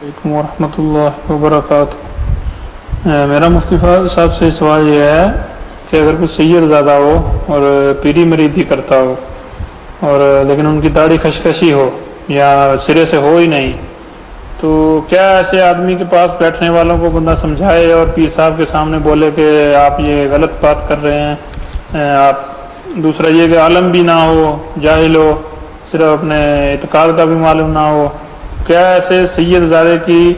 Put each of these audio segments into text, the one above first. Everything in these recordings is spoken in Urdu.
علیکم ورحمۃ اللہ وبرکاتہ۔ میرا مفتی صاحب سے سوال یہ ہے کہ اگر کوئی سید زادہ ہو اور پیری مریدی کرتا ہو اور لیکن ان کی داڑھی خشخشی ہو یا سرے سے ہو ہی نہیں، تو کیا ایسے آدمی کے پاس بیٹھنے والوں کو بندہ سمجھائے اور پیر صاحب کے سامنے بولے کہ آپ یہ غلط بات کر رہے ہیں؟ آپ دوسرا یہ کہ عالم بھی نہ ہو، جاہل ہو، صرف اپنے اعتقاد کا بھی معلوم نہ ہو، کیا ایسے سید زادے کی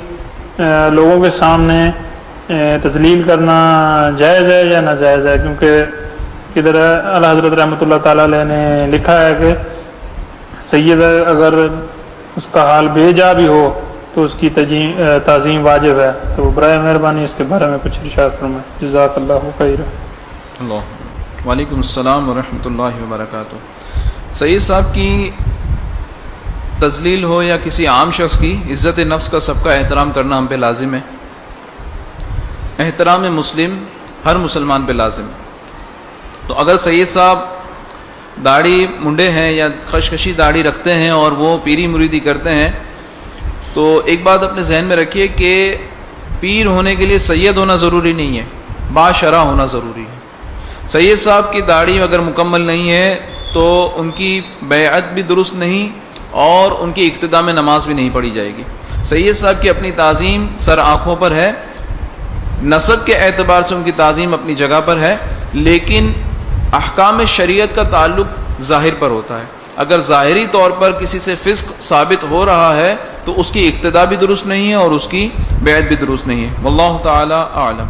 لوگوں کے سامنے تذلیل کرنا جائز ہے یا ناجائز ہے؟ کیونکہ کدھر اعلیٰ حضرت رحمۃ اللہ تعالیٰ علیہ نے لکھا ہے کہ سید اگر اس کا حال بے جا بھی ہو تو اس کی تعظیم واجب ہے۔ تو برائے مہربانی اس کے بارے میں کچھ ارشاد فرمائیں، جزاک اللہ خیر۔ اللہ وعلیکم السلام ورحمۃ اللہ وبرکاتہ۔ سید صاحب کی تذلیل ہو یا کسی عام شخص کی، عزت نفس کا سب کا احترام کرنا ہم پہ لازم ہے۔ احترام مسلم ہر مسلمان پہ لازم ہے۔ تو اگر سید صاحب داڑھی منڈے ہیں یا خشخشی داڑھی رکھتے ہیں اور وہ پیری مریدی کرتے ہیں، تو ایک بات اپنے ذہن میں رکھیے کہ پیر ہونے کے لیے سید ہونا ضروری نہیں ہے، باشرع ہونا ضروری ہے۔ سید صاحب کی داڑھی اگر مکمل نہیں ہے تو ان کی بیعت بھی درست نہیں اور ان کی اقتداء میں نماز بھی نہیں پڑھی جائے گی۔ سید صاحب کی اپنی تعظیم سر آنکھوں پر ہے، نسب کے اعتبار سے ان کی تعظیم اپنی جگہ پر ہے، لیکن احکام شریعت کا تعلق ظاہر پر ہوتا ہے۔ اگر ظاہری طور پر کسی سے فسق ثابت ہو رہا ہے تو اس کی اقتداء بھی درست نہیں ہے اور اس کی بیعت بھی درست نہیں ہے۔ واللہ تعالی اعلم۔